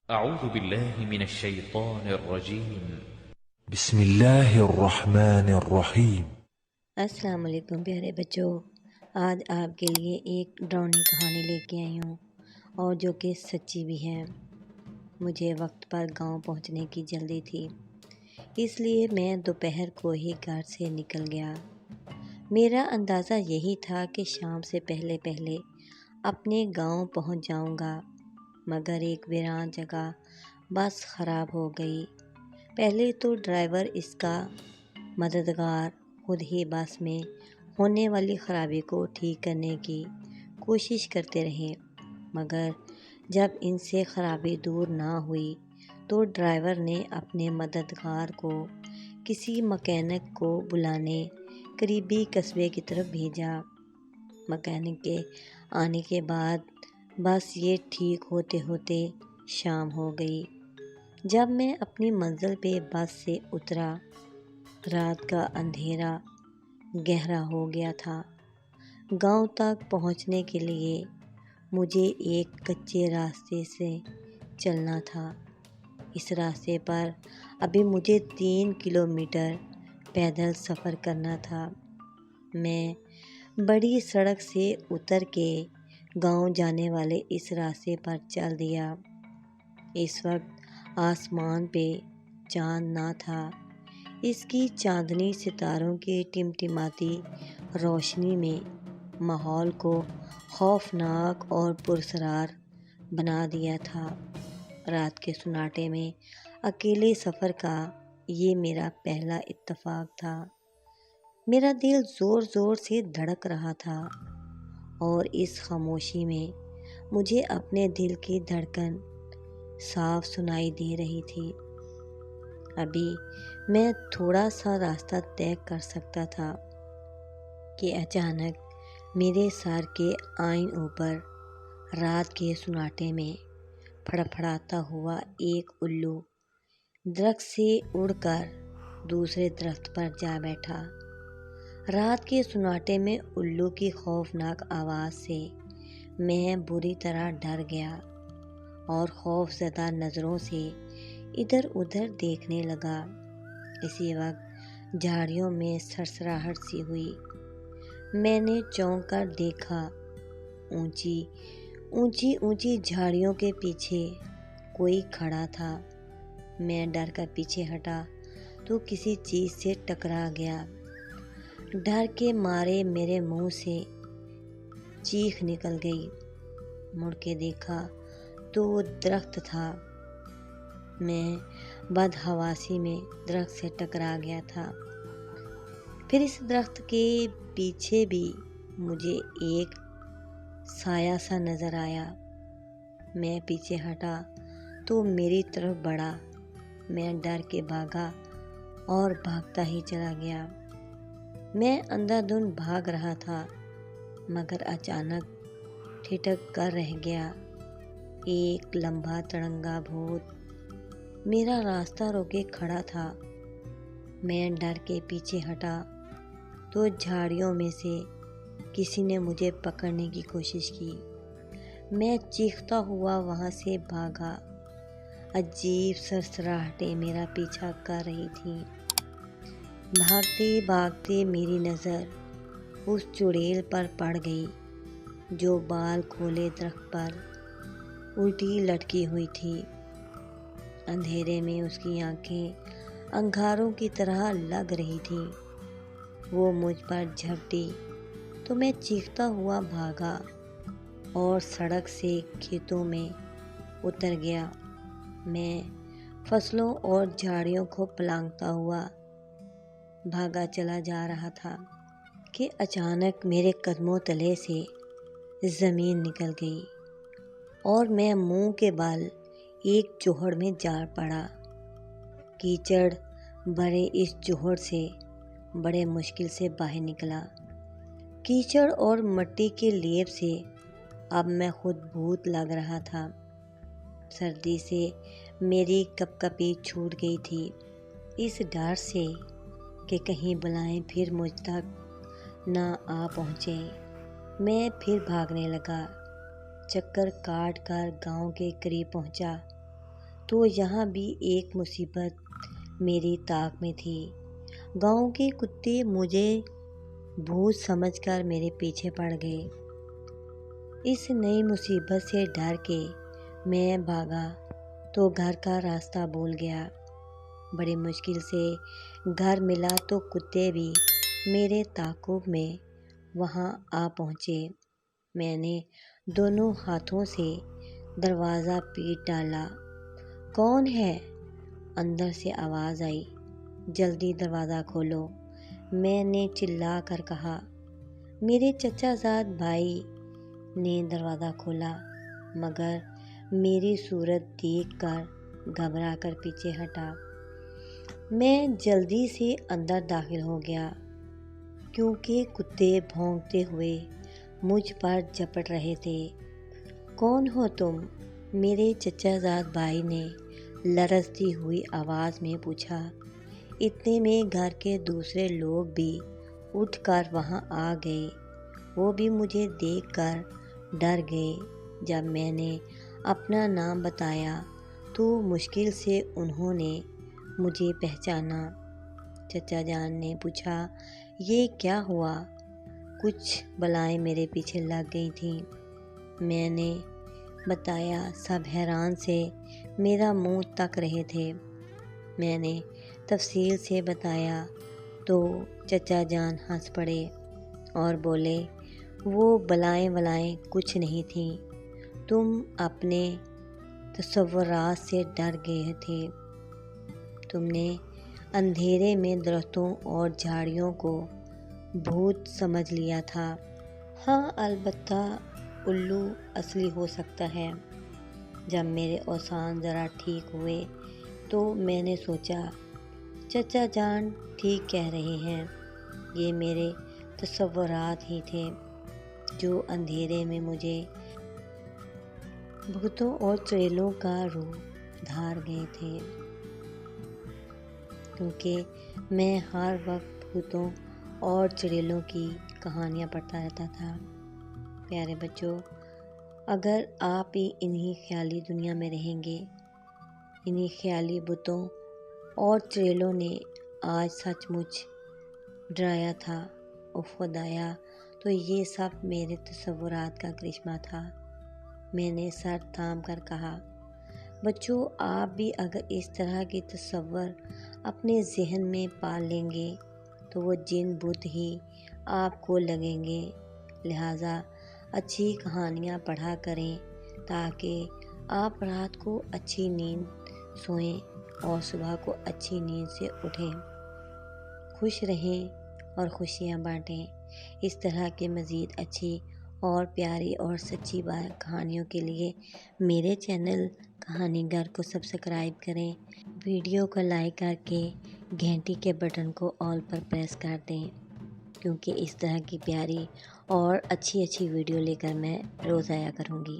أعوذ بالله من الشيطان الرجيم. بسم اللہ الرحمن الرحیم۔ السلام علیکم پیارے بچوں، آج آپ کے لیے ایک ڈراؤنی کہانی لے کے آئی ہوں اور جو کہ سچی بھی ہے۔ مجھے وقت پر گاؤں پہنچنے کی جلدی تھی، اس لیے میں دوپہر کو ہی گھر سے نکل گیا۔ میرا اندازہ یہی تھا کہ شام سے پہلے پہلے اپنے گاؤں پہنچ جاؤں گا، مگر ایک ویران جگہ بس خراب ہو گئی۔ پہلے تو ڈرائیور اس کا مددگار خود ہی بس میں ہونے والی خرابی کو ٹھیک کرنے کی کوشش کرتے رہے، مگر جب ان سے خرابی دور نہ ہوئی تو ڈرائیور نے اپنے مددگار کو کسی مکینک کو بلانے قریبی قصبے کی طرف بھیجا۔ مکینک کے آنے کے بعد بس یہ ٹھیک ہوتے ہوتے شام ہو گئی۔ جب میں اپنی منزل پہ بس سے اترا، رات کا اندھیرا گہرا ہو گیا تھا۔ گاؤں تک پہنچنے کے لیے مجھے ایک کچے راستے سے چلنا تھا۔ اس راستے پر ابھی مجھے 3 کلومیٹر پیدل سفر کرنا تھا۔ میں بڑی سڑک سے اتر کے گاؤں جانے والے اس راستے پر چل دیا۔ اس وقت آسمان پہ چاند نہ تھا، اس کی چاندنی ستاروں کی ٹمٹماتی روشنی میں ماحول کو خوفناک اور پراسرار بنا دیا تھا۔ رات کے سناٹے میں اکیلے سفر کا یہ میرا پہلا اتفاق تھا۔ میرا دل زور زور سے دھڑک رہا تھا اور اس خاموشی میں مجھے اپنے دل کی دھڑکن صاف سنائی دے رہی تھی۔ ابھی میں تھوڑا سا راستہ طے کر سکتا تھا کہ اچانک میرے سر کے آئیں اوپر رات کے سناٹے میں پھڑپھڑاتا ہوا ایک الو درخت سے اڑ کر دوسرے درخت پر جا بیٹھا۔ رات کے سناٹے میں الو کی خوفناک آواز سے میں بری طرح ڈر گیا اور خوف زدہ نظروں سے ادھر ادھر دیکھنے لگا۔ اسی وقت جھاڑیوں میں سرسراہٹ سی ہوئی۔ میں نے چونک کر دیکھا، اونچی اونچی جھاڑیوں کے پیچھے کوئی کھڑا تھا۔ میں ڈر کر پیچھے ہٹا تو کسی چیز سے ٹکرا گیا۔ ڈر کے مارے میرے منہ سے چیخ نکل گئی۔ مڑ کے دیکھا تو وہ درخت تھا۔ میں بدحواسی میں درخت سے ٹکرا گیا تھا۔ پھر اس درخت کے پیچھے بھی مجھے ایک سایہ سا نظر آیا۔ میں پیچھے ہٹا تو میری طرف بڑھا۔ میں ڈر کے بھاگا اور بھاگتا ہی چلا گیا۔ میں اندھا دھند بھاگ رہا تھا مگر اچانک ٹھٹک کر رہ گیا۔ ایک لمبا تڑنگا بھوت میرا راستہ روکے کھڑا تھا۔ میں ڈر کے پیچھے ہٹا تو جھاڑیوں میں سے کسی نے مجھے پکڑنے کی کوشش کی۔ میں چیختا ہوا وہاں سے بھاگا۔ عجیب سرسراہٹیں میرا پیچھا کر رہی تھیں۔ بھاگتے بھاگتے میری نظر اس چڑیل پر پڑ گئی جو بال کھولے درخت پر الٹی لٹکی ہوئی تھی۔ اندھیرے میں اس کی آنکھیں انگاروں کی طرح لگ رہی تھیں۔ وہ مجھ پر جھپٹی تو میں چیختا ہوا بھاگا اور سڑک سے کھیتوں میں اتر گیا۔ میں فصلوں اور جھاڑیوں کو پلانگتا ہوا بھاگا چلا جا رہا تھا کہ اچانک میرے قدموں تلے سے زمین نکل گئی اور میں منہ کے بل ایک چوہڑ میں جا پڑا۔ کیچڑ بھرے اس چوہڑ سے بڑے مشکل سے باہر نکلا۔ کیچڑ اور مٹی کے لیپ سے اب میں خود بھوت لگ رہا تھا۔ سردی سے میری کپکپی چھوٹ گئی تھی، اس ڈر سے کہ کہیں بلائیں پھر مجھ تک نہ آ پہنچے۔ میں پھر بھاگنے لگا، چکر کاٹ کر گاؤں کے قریب پہنچا تو یہاں بھی ایک مصیبت میری طاق میں تھی۔ گاؤں کے کتے مجھے بھوت سمجھ کر میرے پیچھے پڑ گئے۔ اس نئی مصیبت سے ڈر کے میں بھاگا تو گھر کا راستہ بھول گیا۔ بڑی مشکل سے گھر ملا تو کتے بھی میرے تعاقب میں وہاں آ پہنچے۔ میں نے دونوں ہاتھوں سے دروازہ پیٹ ڈالا۔ کون ہے؟ اندر سے آواز آئی۔ جلدی دروازہ کھولو، میں نے چلا کر کہا۔ میرے چچا زاد بھائی نے دروازہ کھولا مگر میری صورت دیکھ کر گھبرا کر پیچھے ہٹا۔ میں جلدی سے اندر داخل ہو گیا کیونکہ کتے بھونکتے ہوئے مجھ پر جھپٹ رہے تھے۔ کون ہو تم؟ میرے چچا زاد بھائی نے لرزتی ہوئی آواز میں پوچھا۔ اتنے میں گھر کے دوسرے لوگ بھی اٹھ کر وہاں آ گئے۔ وہ بھی مجھے دیکھ کر ڈر گئے۔ جب میں نے اپنا نام بتایا تو مشکل سے انہوں نے مجھے پہچانا۔ چچا جان نے پوچھا، یہ کیا ہوا؟ کچھ بلائیں میرے پیچھے لگ گئی تھیں۔ میں نے بتایا۔ سب حیران سے میرا منہ تک رہے تھے۔ میں نے تفصیل سے بتایا تو چچا جان ہنس پڑے اور بولے، وہ بلائیں ولائیں کچھ نہیں تھیں، تم اپنے تصورات سے ڈر گئے تھے۔ تم نے اندھیرے میں درختوں اور جھاڑیوں کو بھوت سمجھ لیا تھا۔ ہاں البتہ الو اصلی ہو سکتا ہے۔ جب میرے اوزان ذرا ٹھیک ہوئے تو میں نے سوچا چچا جان ٹھیک کہہ رہے ہیں، یہ میرے تصورات ہی تھے جو اندھیرے میں مجھے بھوتوں اور چڑیلوں کا روپ دھار گئے تھے، کیونکہ میں ہر وقت بھوتوں اور چڑیلوں کی کہانیاں پڑھتا رہتا تھا۔ پیارے بچوں، اگر آپ بھی انہی خیالی دنیا میں رہیں گے، انہی خیالی بھوتوں اور چڑیلوں نے آج سچ مچ ڈرایا تھا، اف خدایا، تو یہ سب میرے تصورات کا کرشمہ تھا۔ میں نے سر تھام کر کہا، بچوں آپ بھی اگر اس طرح کے تصور اپنے ذہن میں پال لیں گے تو وہ جن بت ہی آپ کو لگیں گے، لہٰذا اچھی کہانیاں پڑھا کریں تاکہ آپ رات کو اچھی نیند سوئیں اور صبح کو اچھی نیند سے اٹھیں، خوش رہیں اور خوشیاں بانٹیں۔ اس طرح کے مزید اچھی اور پیاری اور سچی کہانیوں کے لیے میرے چینل کہانی گھر کو سبسکرائب کریں، ویڈیو کو لائک کر کے گھنٹی کے بٹن کو آل پر پریس کر دیں، کیونکہ اس طرح کی پیاری اور اچھی ویڈیو لے کر میں روز آیا کروں گی۔